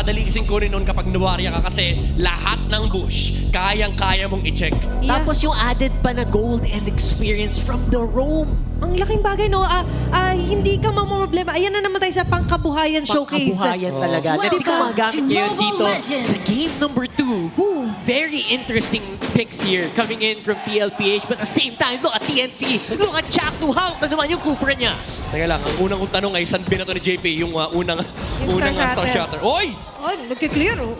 napakadali kasing kunin nun kapag Nuwaria ka kasi lahat ng bush, kayang-kaya mong i-check. Yeah. Tapos yung added pa na gold and experience from the roam. Ang laking bagay, no? Hindi ka mamumroblema. Ayan na naman tayo sa pangkabuhayan showcase. Pangkabuhayan talaga. Let's see kung magamit niyo yun dito sa game number 2. Very interesting picks here coming in from TLPH. But at the same time, look at TNC. Look at Jack How na naman yung Kufra niya. Teka lang, ang unang kong tanong ay saan binato ni JP yung unang Star Shatter. Oy! Oh, nagkiklear, oh.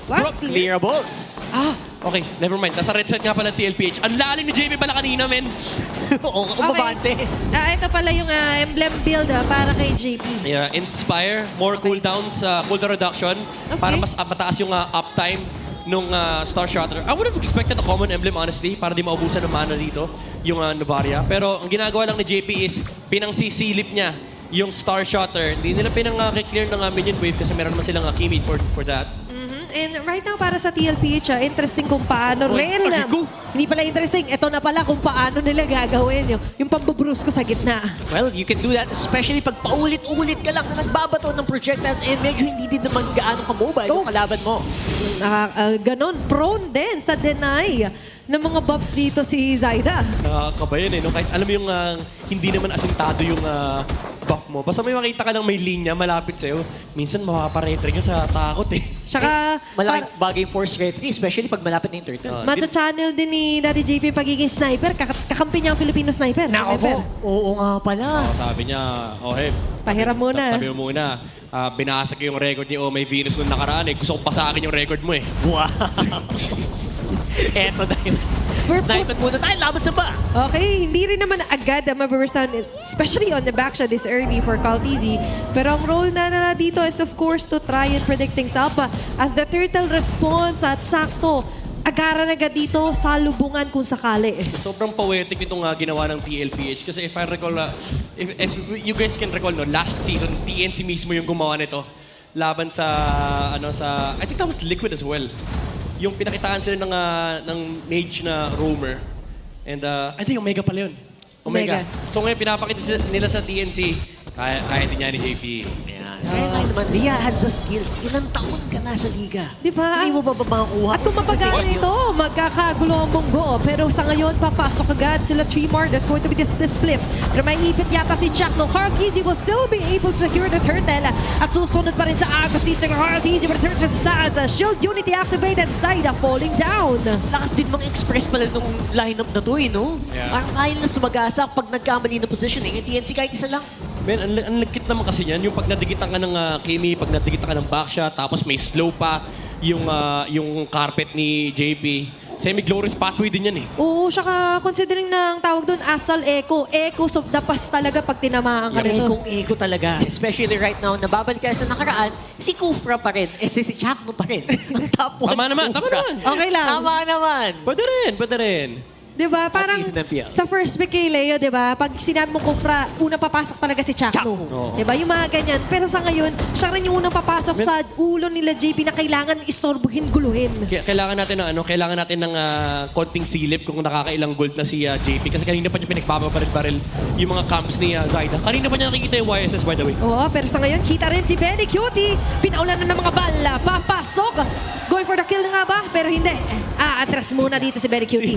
Last clear. Clearables. Okay, never mind. Nasa red set nga pala TLPH. Ang lalim ni JP pala kanina, men. Oo, umabante. Ito pala yung emblem build para kay JP. Yeah, Inspire, more cooldowns, cooldown reduction, para mas mataas yung uptime nung Star Shatter. I would have expected a common emblem, honestly, para di maubusan ng mana dito, yung Novaria. Pero ang ginagawa lang ni JP is pinangsisilip niya yung Star Shatter. Hindi nila pinang-clear ng minion wave kasi meron naman silang Kimi for that. And right now, para sa TLPH, interesting kung paano rin. Hindi pala interesting. Ito na pala kung paano nila gagawin yung pambubrus ko sa gitna. Well, you can do that especially pag paulit-ulit ka lang na nagbabato ng projectiles and medyo hindi din naman gaano ka-mobile yung kalaban mo. Ganon. Prone din sa deny ng mga buffs dito si Zyda. Nakakabayan eh. No? Kahit alam mo yung hindi naman asintado yung buff mo. Basta may makita ka ng may linya malapit sa'yo, minsan makaparetre ka sa takot eh. Tsaka, Malaking bagay force retry, especially pag malapit na yung turtle. macha-channel din ni Daddy JP pagiging sniper. Kakampi niya ang Filipino sniper. Nako po. Sniper. Oo nga pala. Sabi niya, hey, Pahiram muna. Tabi mo muna. Binasa ko yung record ni May Venus nung nakaraan eh. Gusto ko pa sa akin yung record mo eh. Wow. Eto dahil. Sniper muna tayo, laban sa ba? Okay, hindi rin naman agad ang mababurst down, especially on the backshot this early for Calteezy. Pero ang role na nila dito is of course to try and predict things up. As the turtle responds at sakto, agaran agad dito sa lubungan kung sakali. Sobrang poetic itong ginawa ng TLPH. Kasi if I recall, if you guys can recall, no, last season, TNC mismo yung gumawa nito. Laban sa, I think that was Liquid as well. Yung pinakitaan sila ng mage na roamer. And I think Omega pala yun. Omega. So ngayon pinapakita nila sa TNC, kaya din niya ni JP. Yan. Kaya nga naman, Dia has the skills. Ilang taon ka na sa liga. Di ba? Hindi mo ba makukuha? At kung mapagana ito, magkakagulo ang munggo. Pero sa ngayon, papasok agad sila 3 more. There's going to be this split. Pero may ipit yata si Chuck. No, Carteezy will still be able to secure the turtle. At susunod pa rin sa Agos dito sa Carteezy. But the turtle sides, shield unity activated. Zyda falling down. Lakas din mang express pala nung lineup na to eh, no? Yeah. Parang kaya na sumagasak pag nagkamali na positioning. Yung TNC kahit isa lang. Man, ang lagkit naman kasi yan. Yung pag nadigitan ka ng Kimi, pag nadigitan ka ng backshot, tapos may slow pa yung carpet ni JP. Semi-glorious pathway din yan eh. Oo, saka considering na ang tawag doon, Asal Echo. Echoes of the past talaga pag tinamaan ka nito. Ego talaga. Especially right now, nababalik ka sa nakaraan, si Kufra pa rin. Si Chakno pa rin. Ang top 1 Tama naman, tama naman. Okay lang. Tama naman. Pwede rin. Diba? Parang least in MPL. sa first pick kay Leo, diba? Pag sinabi mo Kufra, unang papasok talaga si Chakno. Oo. Diba? Yung mga ganyan. Pero sa ngayon, siya rin yung unang papasok sa ulo nila JP na kailangan istorbuhin, guluhin. Kailangan natin ng konting silip kung nakakailang gold na si JP. Kasi kanina pa niya pinagpapabaril-baril yung mga camps ni Zyda. Kanina pa niya nakikita yung YSS, by the way. Oo, pero sa ngayon, kita rin si Benny Cutie. Pinaulan na ng mga bala. Papasok. Going for the kill nga ba? Pero hindi. Atras muna dito si Benny Cutie.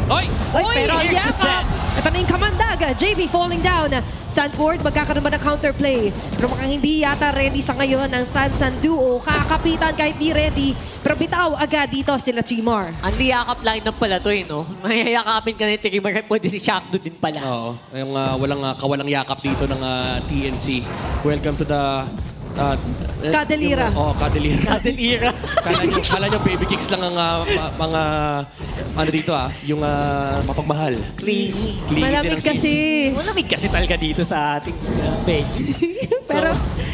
Oy! Pero here's the yes, set. ito na yung kamandag. JB falling down. Sanford, magkakaroon ba ng counterplay? Pero mukhang hindi yata ready sa ngayon ang Sansan Duo. Kakapitan kahit di ready. Pero bitaw agad dito sila Timar. Ang yakap lineup pala to eh, no? Mayayakapin ka na yung Tigimar. Pwede si Chakno din pala. Oo. Yung kawalang yakap dito ng TNC. Welcome to the... Kadelira. Kadelira. Kadelira. Kala nyo baby kicks lang ang mga dito yung mapagmahal. Clingy. Malamig kasi. Malamig kasi talaga dito sa ating page. Pero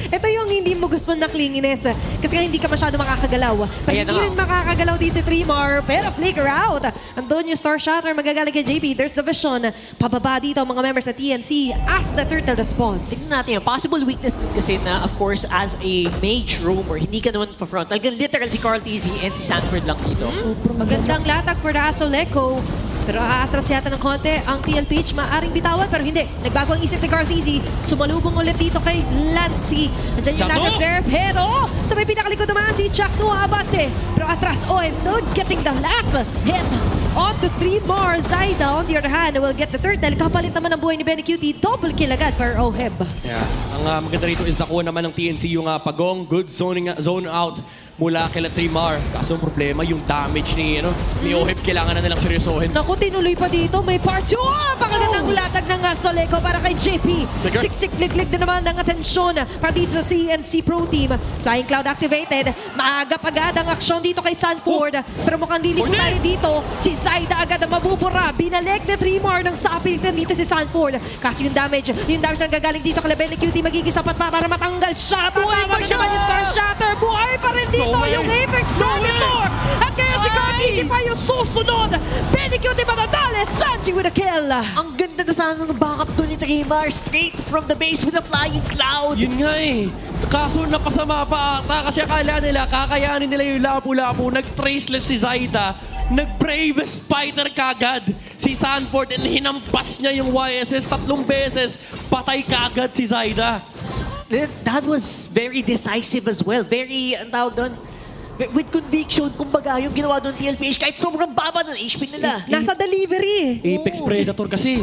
ito yung hindi mo gusto na clinginess. Kasi nga hindi ka masyado makakagalaw. Pero Ayan hindi na rin makakagalaw dito si Trimar. Pero flicker out. Andun yung Star Shatter. Magagaling kay JP. There's the vision. Pababa dito ang mga members sa TNC as the turtle response. Tignan natin yung possible weakness din kasi na, of course, as a mage roamer, hindi ka naman pa-front. Talagang literal si Carteezy and si Sanford lang dito. Magandang latag for the Asol Echo. Pero aatras yata ng konti ang TLPH. Maaring bitawan pero hindi. Nagbago ang isip ni Garfizi. Sumalubong ulit dito kay Lancy. Nandiyan yung Chakno! Naga Flare. Pero sa may pinakalikod naman si Chakno Abate. Pero atras, OM still getting the last hit. On to 3 more. Zaida on the other hand will get the turtle. Kapalit naman ang buhay ni Benny Cutie. Double kill agad for Oheb. Yeah. Ang maganda rito is nakuha naman ng TNC yung pagong. Good zone out mula kay Trimar. Kaso ang problema, yung damage ni Oheb, kailangan na nilang seryosohin. Naku, tinuloy pa dito. May part 2. Pakagandang latag ng Soleco para kay JP. Teka. Siksik-lig-lig din naman ng atensyon para dito sa CNC Pro Team. Flying Cloud activated. Maagap agad ang aksyon dito kay Sanford. Pero mukhang liliko Cornet! tayo dito. Si Zaida agad ang mabubura. Binalik na Trimar ng sapilitan dito si Sanford. Kaso yung damage na gagaling dito kay Benny Cutie magiging sapat para matanggal siya. Buhay pa Tatama siya! naman yung Star Shatter. Buhay pa rin dito No way! yung Apex Predator. At kaya si Garfizi pa yung susunod. Benny Cutie manadali. Sanji with a kill. Ang ganda na sana ng backup doon ni Trimar. Straight from the base with a flying cloud. Yun nga eh. Kaso napasama pa ata kasi akala nila kakayanin nila yung lapu-lapu. Nag-traceless si Zaida. Nag-Bravest Spider kagad si Sanford and hinampas niya yung YSS 3 beses. Patay kagad si Zaida. That was very decisive as well. Very, ang tawag doon, with conviction, kumbaga, yung ginawa doon TLPH, kahit sobrang baba ng HP nila. Nasa delivery. Apex Predator kasi.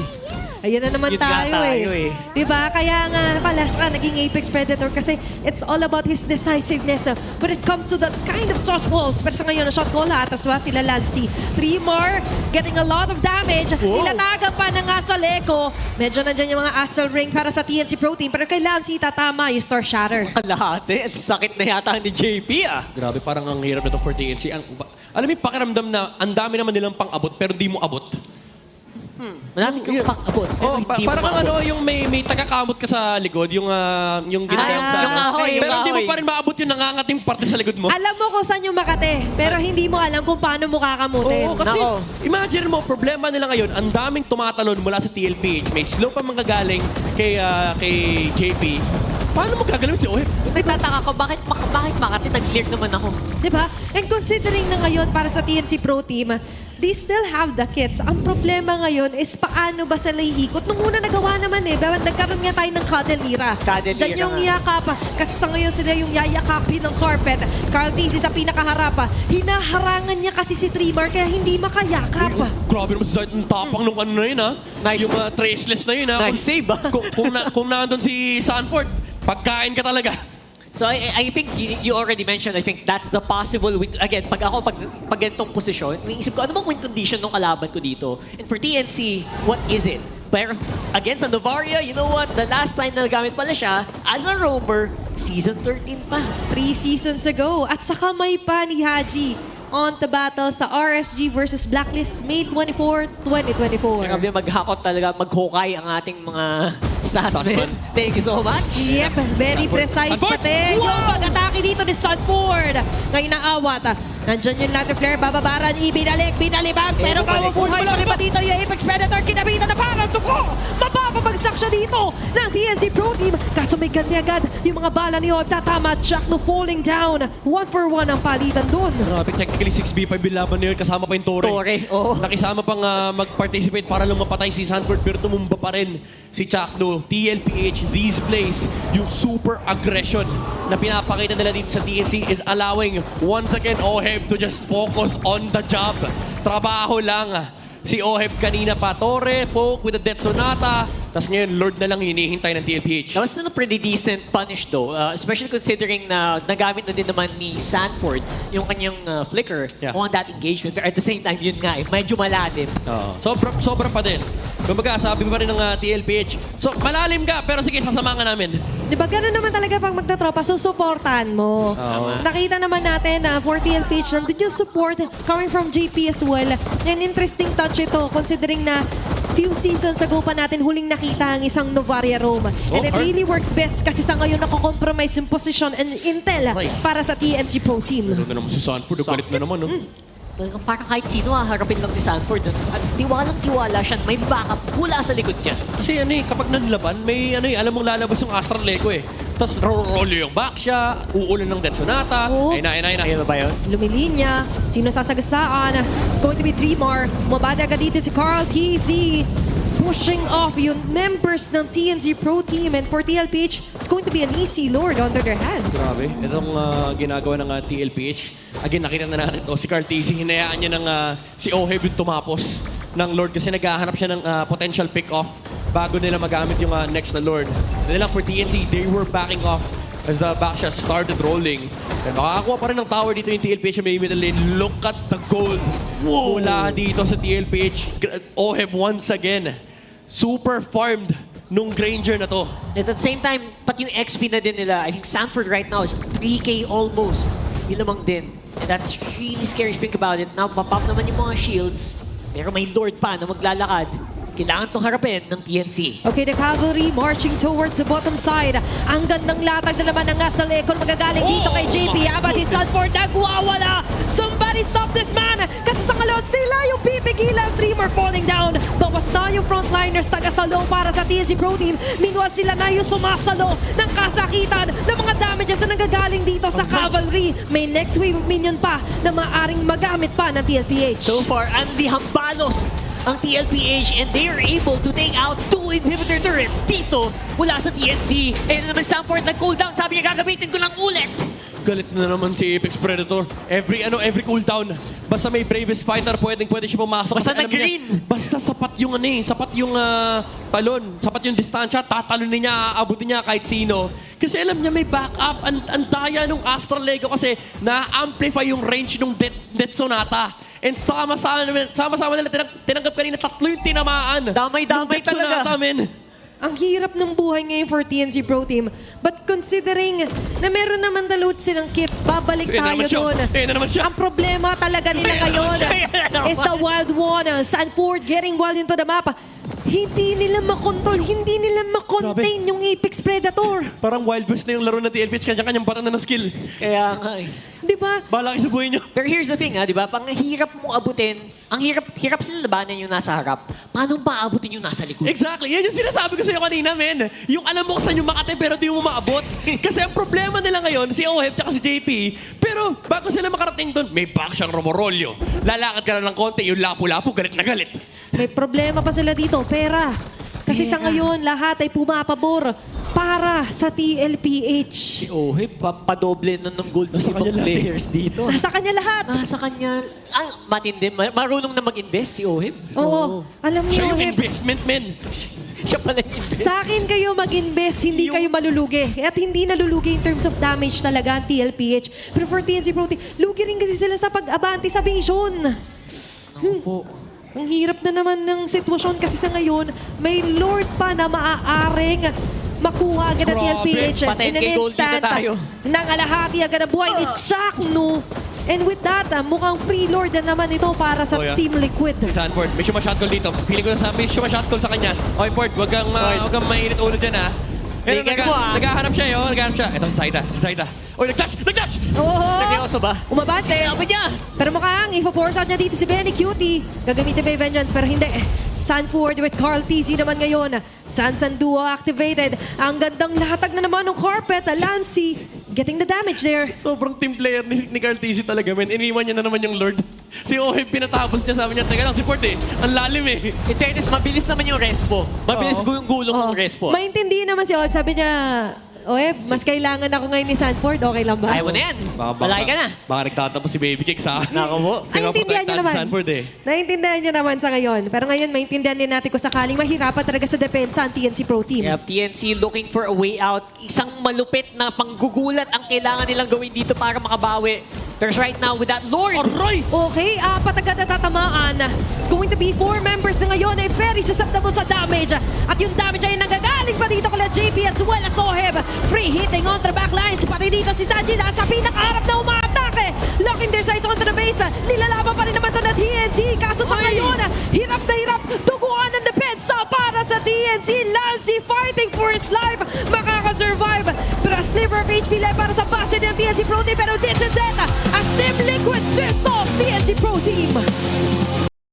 Ayan na naman Yun nga tayo eh. Diba? Kaya nga pala siya naging Apex Predator kasi it's all about his decisiveness when it comes to that kind of shot calls. Pero sa ngayon, shot call atas sila Lancy. 3 more, getting a lot of damage. Wow. Nilatagan pa ng Soleco. Medyo nandyan yung mga Astral Ring para sa TNC Pro Team. Pero kay Lancy, tatama yung Star Shatter. Lahat eh. Sakit na yata ni JP ah. Grabe, parang ang hirap nito for TNC. Alam mo yung pakiramdam na ang dami naman nilang pang-abot pero di mo abot. Maraming kang pang-abot. Oh, Pero hindi mo parang maabot. yung may tagakamot ka sa likod, yung ginagawang sa yung ahoy, yung pero hindi mo ahoy. pa rin maabot yung nangangating parte sa likod mo. Alam mo kung saan yung Makate, pero hindi mo alam kung paano mo kakamutin. Oo, kasi Nako. imagine mo, problema nila ngayon, ang daming tumatalon mula sa TLPH. May slow pa manggagaling kay JP. Paano mo gagalawin si Oheb? Nagtataka ko, bakit Makati nag-clear naman ako? Diba? And considering na ngayon para sa TNC Pro Team, they still have the kits. Ang problema ngayon is paano ba sila iikot? Nung una nagawa naman eh, nagkaroon nga tayo ng cuddle era. Cuddle Diyan era yung nga. yakap. Kasi sa ngayon sila yung yayakapin ng carpet. Carl Tizzy sa pinakaharap. Hinaharangan niya kasi si Trimar kaya hindi makayakap. Grabe naman si Zayt, ang tapang nung ano na yun ha. Nice. Yung traceless na yun ha. Nice save, ah. Kung nandun si Sanford, pagkain ka talaga. So I think you already mentioned, I think that's the possible win. Again, pag ganitong posisyon, iniisip ko, ano bang win condition ng kalaban ko dito? And for TNC, what is it? Pero against Novaria, you know what? The last time na nagamit pala siya, as a roamer, season 13 pa. 3 seasons ago. At sa kamay pa ni Haji on to battle sa RSG versus Blacklist May 24, 2024. Grabe maghakot talaga, maghukay ang ating mga statsmen. Statsman. Thank you so much. Yep, very precise Sanford! pati. Yung pag-atake dito ni Sanford. Ngayon na awat. Nandyan yung Ladder Flare, bababaran, binalibag, pero mabubuhay pa rin pa dito yung Apex Predator. Kinabitan na parang tuko. Mapapabagsak siya dito ng TNC Pro Team. Kaso may ganti agad yung mga bala ni Orb. Tatama, Jack no falling down. 1-for-1 ang palitan doon. Grabe, technically 6v5 yung laban na yun. Kasama pa yung Torre. Torre, oo. Nakisama pang mag-participate para lang mapatay si Sanford pero tumumba pa rin si Chakno. TLPH, these plays, yung super aggression na pinapakita nila dito sa TNC is allowing once again Oheb to just focus on the job. Trabaho lang. Si Oheb kanina pa, Torre, poke with the Death Sonata. Tapos ngayon, Lord na lang hinihintay ng TLPH. That was still a pretty decent punish though, especially considering na nagamit na din naman ni Sanford yung kanyang flicker Yeah. on that engagement. Pero at the same time, yun nga eh, medyo malalim. Sobra pa din. Kumbaga, sabi pa rin ng TLPH, so malalim ka, pero sige, sasamahan ka namin. Di ba gano'n naman talaga pag magtatropa, susuportahan mo. Nakita naman natin na for TLPH, nandun yung support coming from JP as well. Yan, interesting touch ito considering na few seasons ago pa natin huling nakita ang isang Novaria Rome. And it really works best kasi sa ngayon nako-compromise yung position and intel Right. para sa TNC Pro Team. Ano na naman si Sanford, galit na naman, no? Talagang parang kahit sino harapin lang ni Sanford. Tiwalang-tiwala siya, may backup mula sa likod niya. Kasi kapag nanlaban, may alam mong lalabas yung Astral Echo eh. Tapos rollo yung back siya, uulan ng Death Sonata. Oo. Ayun na. Ayun na ba yun? Lumilinya. Sino sasagasaan? It's going to be Dreamar. Mabada agad dito si Carl TZ. Pushing off yung members ng TNC Pro Team. And for TLPH, it's going to be an easy Lord under their hands. Grabe. Itong ginagawa ng TLPH. Again, nakita na natin to. Si Carl TZ, hinayaan niya ng si Oheb yung tumapos ng Lord kasi naghahanap siya ng potential pick-off bago nila magamit yung next na Lord. Dahil lang for TNC, they were backing off as the backshot started rolling. And makakakuha pa rin ng tower dito yung TLPH sa may middle lane. Look at the gold mula dito sa TLPH. Oheb once again. Super farmed nung Granger na to. At the same time, pati yung XP na din nila, I think Sanford right now is 3K almost. Nilamang din. And that's really scary to think about it. Now, papap naman yung mga shields, pero may Lord pa na maglalakad. Kailangan itong harapin ng TNC. Okay, the cavalry marching towards the bottom side. Ang gandang latag na naman ng Asal Ekon magagaling dito kay JP. Aba si Sanford nagwawala. Somebody stop this man! Kasi sa ngalot sila yung pipigilan. Dreamer falling down. Bawas na yung frontliners taga-salo para sa TNC Pro Team. Meanwhile sila na yung sumasalo ng kasakitan ng mga damages na nanggagaling dito sa cavalry. May next wave of minion pa na maaring magamit pa ng TLPH. So far, Andy Hambalos ang TLPH and they are able to take out 2 inhibitor turrets dito mula sa TNC. And naman Sanford nag-cooldown. Sabi niya, gagamitin ko lang ulit. Galit na naman si Apex Predator. Every cooldown. Basta may bravest fighter, pwede siya pumasok. Basta Kasi alam nag-green. niya, basta sapat yung sapat yung talon, sapat yung distansya, tatalunin niya, aabutin niya kahit sino. Kasi alam niya may backup. Ang daya nung Astral Lego kasi na-amplify yung range nung Death Sonata. And sama-sama nila tinanggap kanina 3 yung tinamaan. Damay-damay Yung Death talaga. Sonata, men. Ang hirap ng buhay ngayon for TNC Pro Team. But considering na meron naman load silang kits, babalik Ayun na tayo naman siya. doon. Ayun na naman siya. Ang problema talaga nila ngayon Ayun na naman. is the Wild One. Sanford getting wild into the map. Hindi nila makontrol, hindi nila makontain yung Apex Predator. Parang Wild West na yung laro ng TLPH, kanya-kanyang bata na ng skill. Kaya nga eh. Di ba? Bahala kayo sa buhay niyo. Pero here's the thing, di ba? Pang hirap mong abutin, ang hirap sila labanan yung nasa harap. Paano maabutin yung nasa likod? Exactly. Yan yung sinasabi ko sa'yo kanina, men. Yung alam mo kung saan yung makate pero di mo maabot. Kasi ang problema nila ngayon, si Oheb at si JP, pero bago sila makarating doon, may back siyang Romorolyo. Lalakad ka na ng konti, yung lapu-lapu, galit na galit. May problema pa sila dito, pera. Kasi sa ngayon, lahat ay pumapabor para sa TLPH. Si Oheb, papadoble na ng gold ng Nasa ibang kanya lahat players dito. Nasa kanya lahat. Nasa kanya, matindi, marunong na mag-invest si Oheb. Oo. Alam niyo, Siya yung Oheb, investment, men. Siya pala yung invest. sa akin kayo mag-invest, hindi kayo malulugi. At hindi nalulugi in terms of damage talaga ang TLPH. Pero for TNC Pro Team, lugi rin kasi sila sa pag-abante sa vision. Opo. Ang hirap na naman ng sitwasyon kasi sa ngayon, may Lord pa na maaaring makuha agad ng Grabe. TLPH. Patay In an kay Goldie na instant, tayo. nangalahati agad ang buhay ni Chakno. And with that, mukhang free Lord na naman ito para sa Oh, yeah. Team Liquid. Si Sanford, may shot call dito. Feeling ko na may shot call sa kanya. Okay, Port, wag kang mainit ulo dyan, ha. Pero Tingnan mo, naghahanap siya, yun. Naghahanap siya. Ito, si Saida. Oy, nag-dash! Nag-dash! Oo! Nagyoso ba? Umabante. Sabi niya! Pero mukhang ipo-force out niya dito si Benny Cutie. Gagamitin ba yung Vengeance? Pero hindi. Sanford with Carl TZ naman ngayon. Sansan Duo activated. Ang gandang lahatag na naman ng carpet. Lancy getting the damage there. Sobrang team player ni Carl TZ talaga, men. Iniwan niya na naman yung Lord. Si Oheb, pinatapos niya, sabi niya, teka lang, si Port ang lalim eh. In fairness, mabilis naman yung respo. Mabilis gulong ng respo. Maintindihan naman si Oeb. Sabi niya, Oeb, mas kailangan ako ngayon ni Sanford. Okay lang ba? Ayaw mo na yan. Malaki ka na. Baka nagtatapos si Baby Cake sa Nako po. Naintindihan niyo naman. Si Sanford eh. Naintindihan niyo naman sa ngayon. Pero ngayon, maintindihan din natin kung sakaling mahirapan talaga sa depensa ang TNC Pro Team. Kaya TNC looking for a way out. Isang malupit na panggugulat ang kailangan nilang gawin dito para makabawi. Pero right now, with that Lord, Aroy! Okay, apat agad na tatamaan. It's going to be 4 members na ngayon ay very susceptible sa damage. At yung damage ay nanggagaling pa dito kala JP as well as Oheb. Free hitting on the back lines. Pati dito si Sanji dahil sa pinakaharap na umaatake. Locking their sights onto the base. Nilalaban pa rin naman ito na TNC. Kaso sa ngayon, hirap na hirap. Duguan ng depensa para sa TNC. Lancy fighting for his life. Makakasurvive. Pero a sliver of HP left para sa base ng TNC Pro Team. Pero this is it. As Team Liquid sweeps off TNC Pro Team.